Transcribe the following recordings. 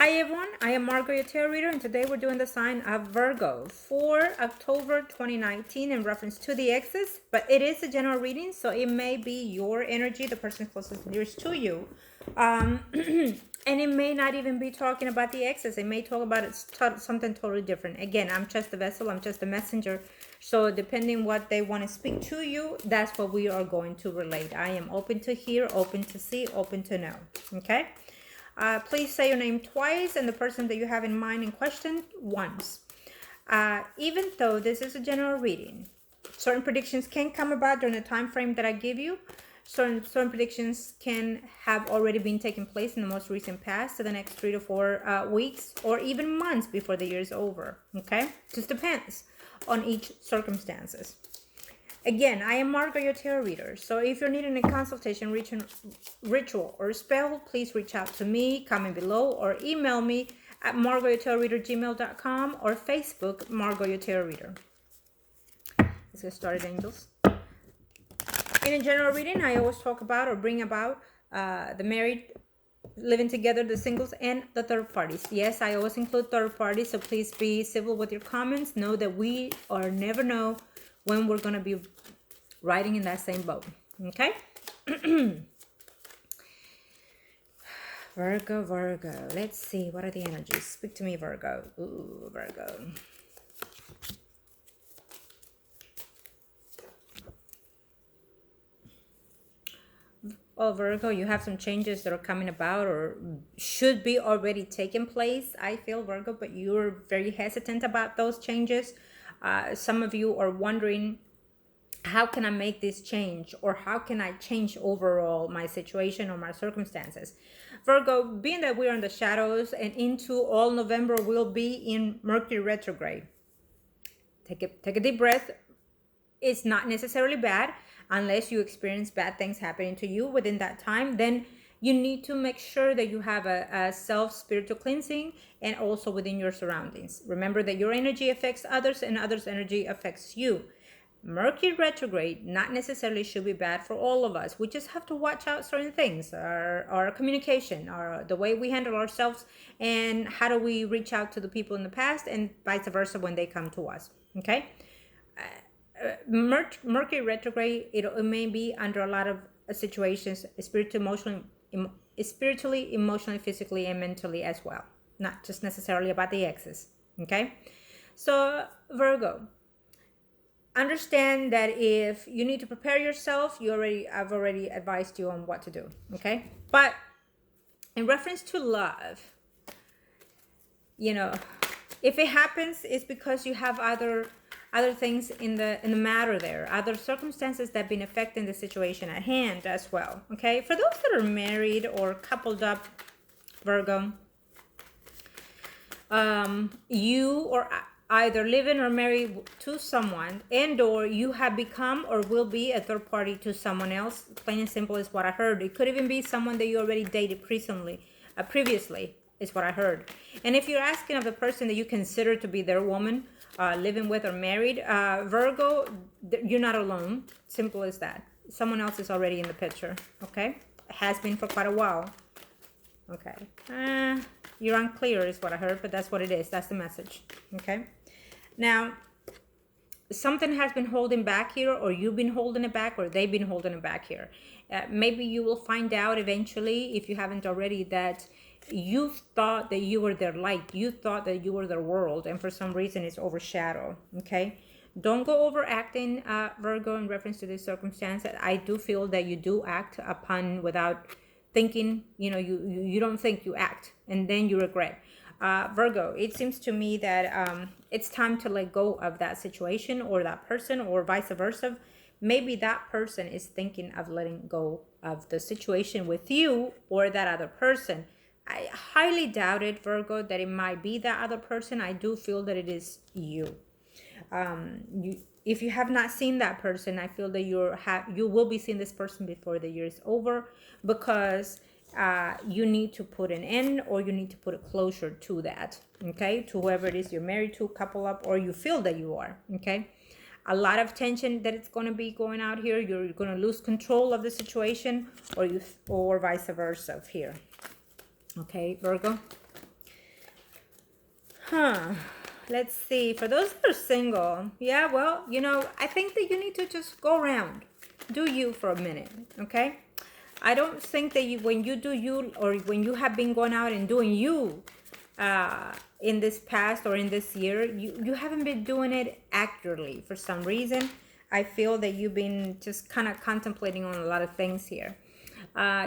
Hi everyone, I am Margo, your tarot reader, and today we're doing the sign of Virgo for October 2019 in reference to the exes, but it is a general reading, so it may be your energy, the person closest nearest to you. And it may not even be talking about the exes. It may talk about something totally different. Again, I'm just a vessel, I'm just a messenger. So depending what they want to speak to you, that's what we are going to relate. I am open to hear, open to see, open to know. Okay? Please say your name twice and the person that you have in mind in question once. Even though this is a general reading, certain predictions can come about during the time frame that I give you. Certain predictions can have already been taking place in the most recent past, to the next 3 to 4 weeks or even months before the year is over. Okay, just depends on each circumstances. Again, I am Margo, your tarot reader. So if you're needing a consultation, ritual, or spell, please reach out to me, comment below, or email me at margoyourtarotreader@gmail.com or Facebook, Margo, your tarot reader. Let's get started, angels. In a general reading, I always talk about or bring about the married, living together, the singles, and the third parties. Yes, I always include third parties, so please be civil with your comments. Know that we are never know when we're going to be riding in that same boat. Okay? Virgo. Let's see. What are the energies? Speak to me, Virgo. Ooh, Virgo. Oh, Virgo, you have some changes that are coming about or should be already taking place, I feel, Virgo, but you're very hesitant about those changes. Some of you are wondering, how can I make this change, or how can I change overall my situation or my circumstances? Virgo, being that we're in the shadows and into all November, we'll be in Mercury retrograde. Take a deep breath. It's not necessarily bad unless you experience bad things happening to you within that time. Then you need to make sure that you have a self-spiritual cleansing and also within your surroundings. Remember that your energy affects others and others' energy affects you. Mercury retrograde not necessarily should be bad for all of us. We just have to watch out certain things, our communication, the way we handle ourselves, and how do we reach out to the people in the past and vice versa when they come to us. Okay? Mercury retrograde, it may be under a lot of situations, spiritually, emotionally, physically, and mentally as well. Not just necessarily about the exes. Okay? So, Virgo, understand that if you need to prepare yourself, I've already advised you on what to do. Okay? But in reference to love, if it happens, it's because you have other things in the matter there, other circumstances that have been affecting the situation at hand as well. Okay, for those that are married or coupled up, Virgo, you are either living or married to someone, and or you have become or will be a third party to someone else. Plain and simple is what I heard. It could even be someone that you already dated previously is what I heard. And if you're asking of the person that you consider to be their woman, living with or married, Virgo, you're not alone. Simple as that. Someone else is already in the picture. Okay, has been for quite a while. Okay, you're unclear is what I heard, but that's what it is. That's the message. Okay, now something has been holding back here, or you've been holding it back, or they've been holding it back here. Maybe you will find out eventually, if you haven't already, that you thought that you were their light, you thought that you were their world, and for some reason it's overshadowed. Okay, don't go overacting, Virgo, in reference to this circumstance. I do feel that you do act upon without thinking. You don't think, you act, and then you regret. Virgo, it seems to me that it's time to let go of that situation or that person, or vice versa. Maybe that person is thinking of letting go of the situation with you or that other person. I highly doubt it, Virgo, that it might be that other person. I do feel that it is you. If you have not seen that person, I feel that you will be seeing this person before the year is over, because you need to put an end, or you need to put a closure to that. Okay, to whoever it is you're married to, couple up, or you feel that you are. Okay, a lot of tension that it's going to be going out here. You're going to lose control of the situation, or vice versa here. Okay, Virgo. Huh. Let's see. For those that are single, yeah, well, I think that you need to just go around. Do you for a minute, okay? I don't think that when you do you, or when you have been going out and doing you in this past or in this year, you haven't been doing it accurately for some reason. I feel that you've been just kind of contemplating on a lot of things here.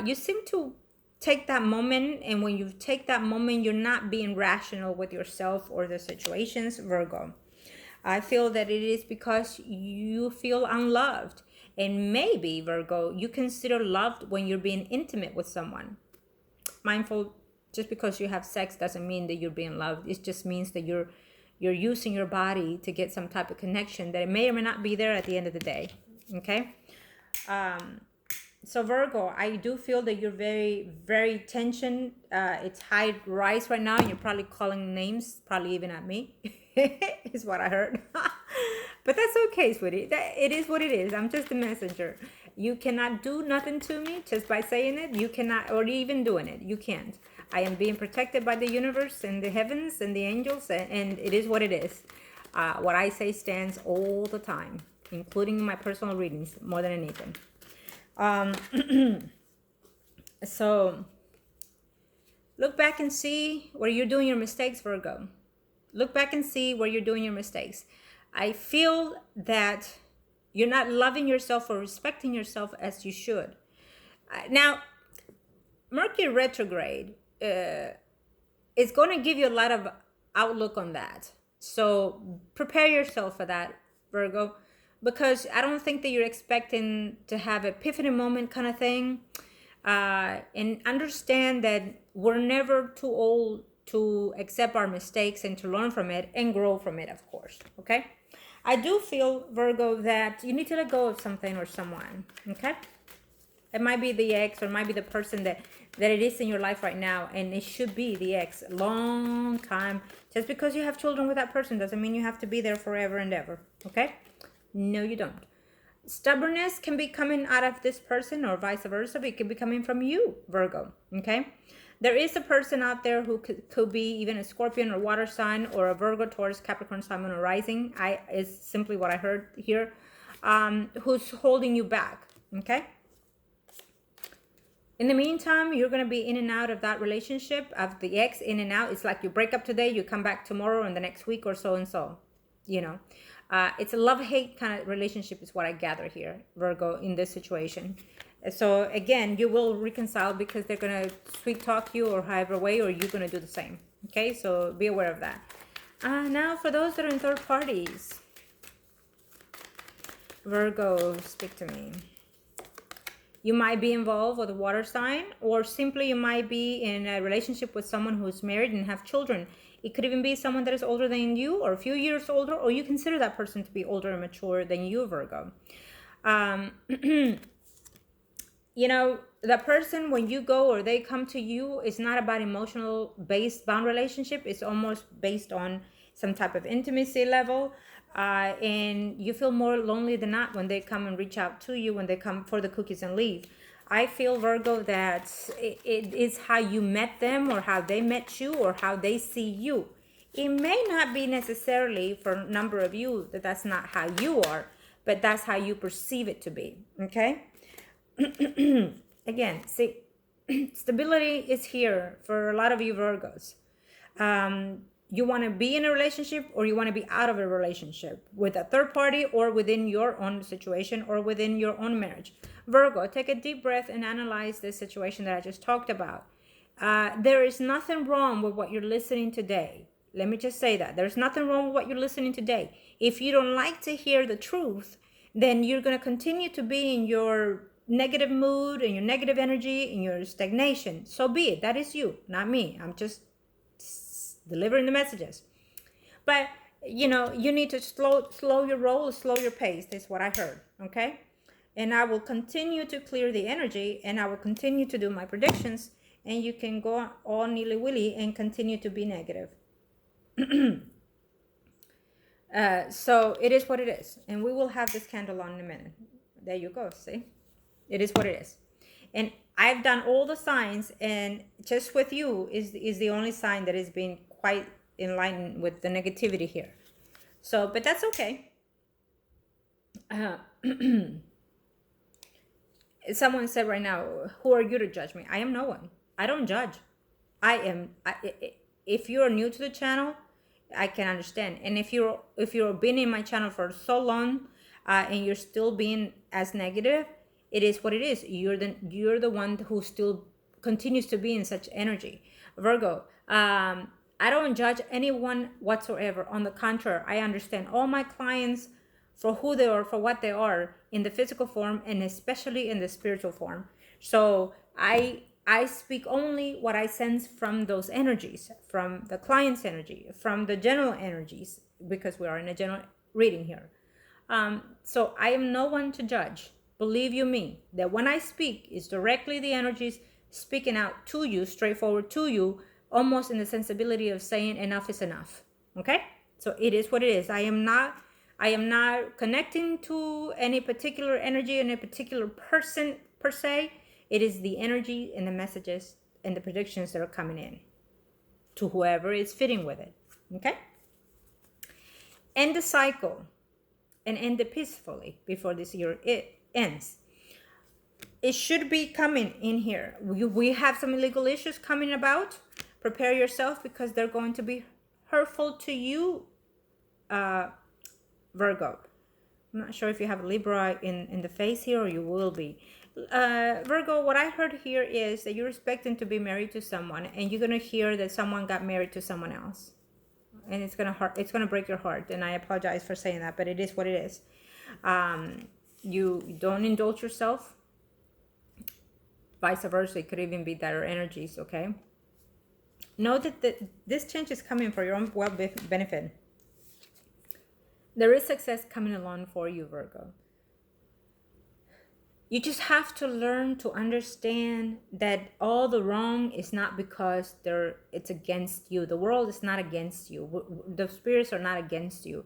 You seem to take that moment, and when you take that moment, you're not being rational with yourself or the situations, Virgo. I feel that it is because you feel unloved. And maybe, Virgo, you consider loved when you're being intimate with someone. Mindful, just because you have sex doesn't mean that you're being loved. It just means that you're using your body to get some type of connection that it may or may not be there at the end of the day. Okay? So Virgo, I do feel that you're very, very tension. It's high rise right now. You're probably calling names, probably even at me, is what I heard. But that's okay, sweetie. It is what it is. I'm just a messenger. You cannot do nothing to me just by saying it. You cannot, or even doing it. You can't. I am being protected by the universe and the heavens and the angels, and it is what it is. What I say stands all the time, including my personal readings, more than anything. So look back and see where you're doing your mistakes, Virgo. Look back and see where you're doing your mistakes. I feel that you're not loving yourself or respecting yourself as you should. Now, Mercury retrograde is going to give you a lot of outlook on that. So prepare yourself for that, Virgo, because I don't think that you're expecting to have an epiphany moment kind of thing. And understand that we're never too old to accept our mistakes and to learn from it and grow from it, of course. Okay? I do feel, Virgo, that you need to let go of something or someone. Okay? It might be the ex, or it might be the person that it is in your life right now, and it should be the ex. Long time. Just because you have children with that person doesn't mean you have to be there forever and ever. Okay? No, you don't. Stubbornness can be coming out of this person, or vice versa, but it could be coming from you, Virgo. Okay? There is a person out there who could be even a Scorpion or water sign, or a Virgo, Taurus, Capricorn, Sun, Moon, or rising. Is simply what I heard here. Who's holding you back. Okay? In the meantime, you're going to be in and out of that relationship, of the ex, in and out. It's like you break up today, you come back tomorrow, and the next week or so and so. You know. It's a love-hate kind of relationship is what I gather here, Virgo, in this situation. So again, you will reconcile because they're going to sweet talk you or however way, or you're going to do the same. Okay, so be aware of that. Now for those that are in third parties, Virgo, speak to me. You might be involved with a water sign, or simply you might be in a relationship with someone who's married and have children. It could even be someone that is older than you, or a few years older, or you consider that person to be older and mature than you, Virgo. You know, the person, when you go or they come to you, it's not about emotional based bound relationship. It's almost based on some type of intimacy level. And you feel more lonely than not when they come and reach out to you, when they come for the cookies and leave. I feel, Virgo, that it is how you met them, or how they met you, or how they see you. It may not be necessarily for a number of you that that's not how you are, but that's how you perceive it to be. Okay? Again, see, stability is here for a lot of you Virgos. You want to be in a relationship, or you want to be out of a relationship with a third party, or within your own situation, or within your own marriage. Virgo, take a deep breath and analyze this situation that I just talked about. There is nothing wrong with what you're listening today. Let me just say that. There's nothing wrong with what you're listening today. If you don't like to hear the truth, then you're going to continue to be in your negative mood and your negative energy and your stagnation. So be it. That is you, not me. I'm just delivering the messages. But you know, you need to slow your roll, slow your pace. That's what I heard. Okay? And I will continue to clear the energy, and I will continue to do my predictions, and you can go all nilly-willy and continue to be negative. So it is what it is, and we will have this candle on in a minute. There you go. See, it is what it is. And I've done all the signs, and just with you is the only sign that has been quite enlightened with the negativity here. So, but that's okay. Someone said right now, who are you to judge me? I am no one. I don't judge. If you're new to the channel, I can understand. And if you're been in my channel for so long, and you're still being as negative, it is what it is. You're the one who still continues to be in such energy. Virgo, I don't judge anyone whatsoever. On the contrary, I understand all my clients for who they are, for what they are in the physical form, and especially in the spiritual form. So I speak only what I sense from those energies, from the client's energy, from the general energies, because we are in a general reading here. So I am no one to judge. Believe you me, that when I speak, it's directly the energies speaking out to you, straightforward to you, almost in the sensibility of saying enough is enough. Okay? So it is what it is. I am not connecting to any particular energy, any particular person per se. It is the energy and the messages and the predictions that are coming in to whoever is fitting with it. Okay? End the cycle and end it peacefully before this year it ends. It should be coming in here. We have some legal issues coming about. Prepare yourself, because they're going to be hurtful to you, Virgo. I'm not sure if you have Libra in the face here, or you will be. Virgo, what I heard here is that you're expecting to be married to someone, and you're going to hear that someone got married to someone else. And it's going to break your heart. And I apologize for saying that, but it is what it is. You don't indulge yourself. Vice versa, it could even be dire energies, okay? Know that this change is coming for your own benefit. There is success coming along for you, Virgo. You just have to learn to understand that all the wrong is not because it's against you. The world is not against you. The spirits are not against you.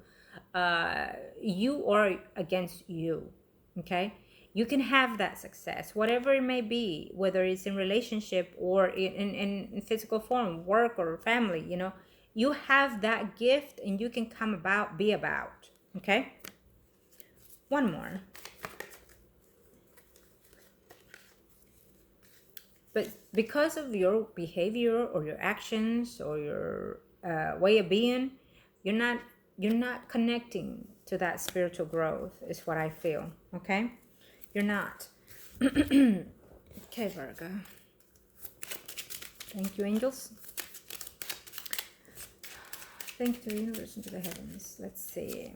You are against you, okay? You can have that success, whatever it may be, whether it's in relationship or in physical form, work or family, you know. You have that gift and you can be about, okay? One more. But because of your behavior or your actions or your way of being, you're not connecting to that spiritual growth, is what I feel, okay? You're not. Okay, Virgo. Thank you, angels. Thank you to the universe and to the heavens. Let's see.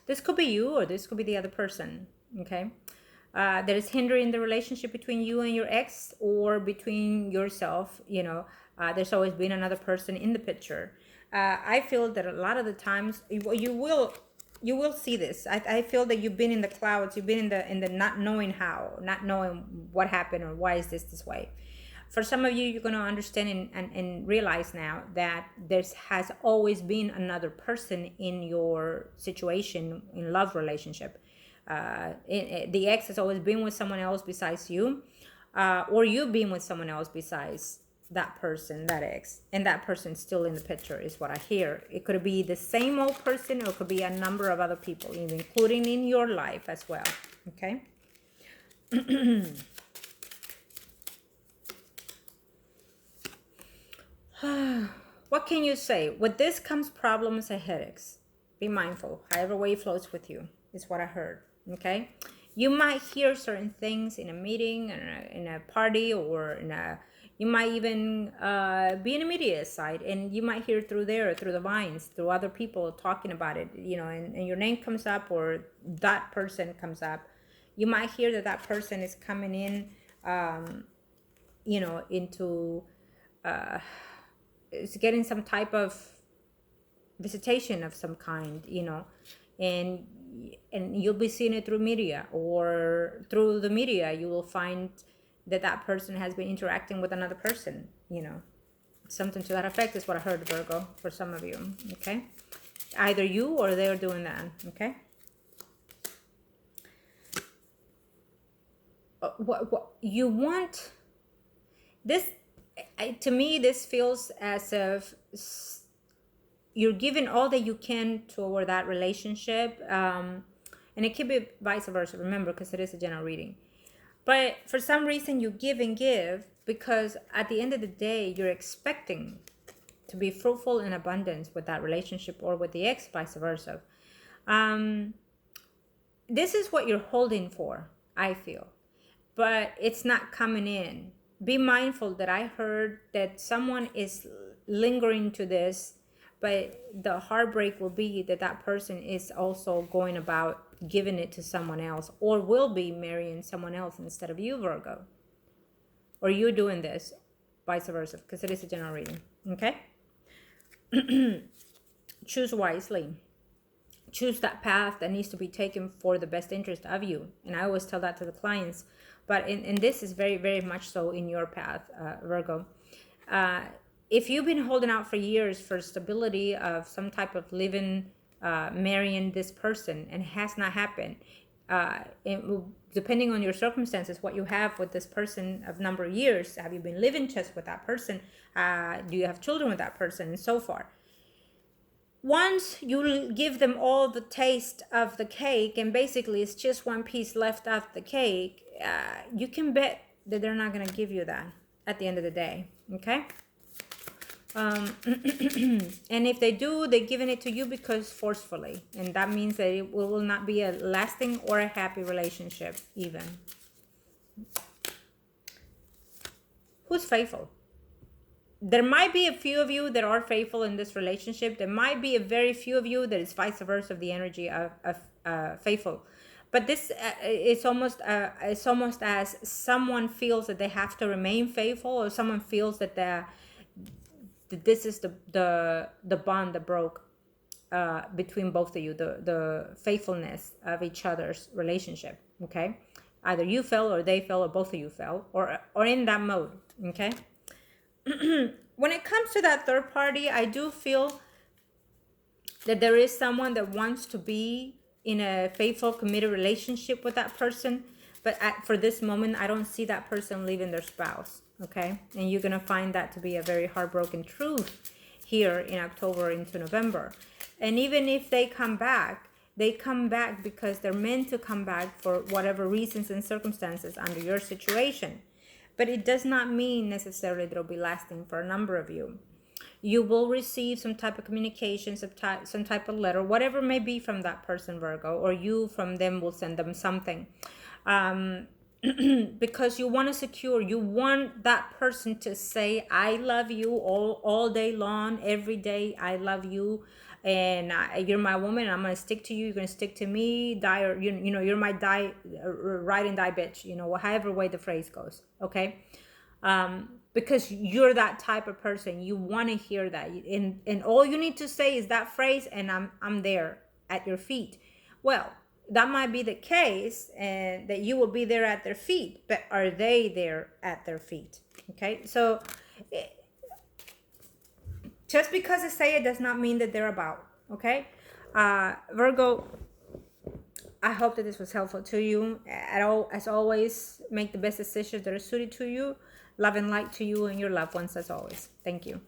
This could be you, or this could be the other person, okay? That is hindering the relationship between you and your ex, or between yourself, you know. There's always been another person in the picture. I feel that a lot of the times you will see this. I feel that you've been in the clouds. You've been in the not knowing how, not knowing what happened or why is this way. For some of you, you're going to understand and realize now that there has always been another person in your situation, in love relationship. The ex has always been with someone else besides you, or you've been with someone else besides that person, that ex, and that person still in the picture, is what I hear. It could be the same old person, or it could be a number of other people, even including in your life as well, okay? What can you say? With this comes problems and headaches. Be mindful. However way it flows with you is what I heard, okay? You might hear certain things in a meeting, in a party, or you might even be in a media site, and you might hear through the vines, through other people talking about it, you know, and your name comes up, or that person comes up. You might hear that person is coming in, you know, into, is getting some type of visitation of some kind, you know, and you'll be seeing it through media, or through the media you will find that person has been interacting with another person, you know. Something to that effect is what I heard, Virgo, for some of you, okay? Either you or they're doing that, okay? What you want, this, to me, this feels as if you're giving all that you can toward that relationship. And it could be vice versa, remember, because it is a general reading. But for some reason, you give and give because at the end of the day, you're expecting to be fruitful in abundance with that relationship, or with the ex, vice versa. This is what you're holding for, I feel, but it's not coming in. Be mindful that I heard that someone is lingering to this, but the heartbreak will be that that person is also going about giving it to someone else, or will be marrying someone else instead of you, Virgo. Or you doing this, vice versa, because it is a general reading, okay? Choose wisely. Choose that path that needs to be taken for the best interest of you. And I always tell that to the clients. But in this is very, very much so in your path, Virgo. If you've been holding out for years for stability of some type of living, marrying this person, and has not happened, depending on your circumstances, what you have with this person of number of years, have you been living just with that person? Do you have children with that person, and so forth? Once you give them all the taste of the cake, and basically it's just one piece left of the cake, you can bet that they're not going to give you that at the end of the day, okay? And if they do, they're giving it to you because forcefully, and that means that it will not be a lasting or a happy relationship even. Who's faithful? There might be a few of you that are faithful in this relationship. There might be a very few of you that is vice versa of the energy of faithful. But this it's almost as someone feels that they have to remain faithful, or someone feels that this is the bond that broke between both of you, the faithfulness of each other's relationship. Okay, either you fell, or they fell, or both of you fell, or in that mode. Okay. When it comes to that third party, I do feel that there is someone that wants to be in a faithful, committed relationship with that person. But for this moment, I don't see that person leaving their spouse. Okay. And you're going to find that to be a very heartbroken truth here in October into November. And even if they come back because they're meant to come back for whatever reasons and circumstances under your situation. But it does not mean necessarily that it'll be lasting for a number of you. You will receive some type of communication, some type of letter, whatever it may be from that person, Virgo, or you from them will send them something. Because you want to secure, you want that person to say, I love you all day long, every day, I love you. And you're my woman, and I'm going to stick to you. You're going to stick to me, die, or, you know, you're my ride and die bitch, you know, however way the phrase goes. Okay. Because you're that type of person. You want to hear that. And all you need to say is that phrase, and I'm there at your feet. Well, that might be the case, and that you will be there at their feet, but are they there at their feet? Okay. So just because they say it does not mean that they're about, okay? Virgo, I hope that this was helpful to you. As always, make the best decisions that are suited to you. Love and light to you and your loved ones as always. Thank you.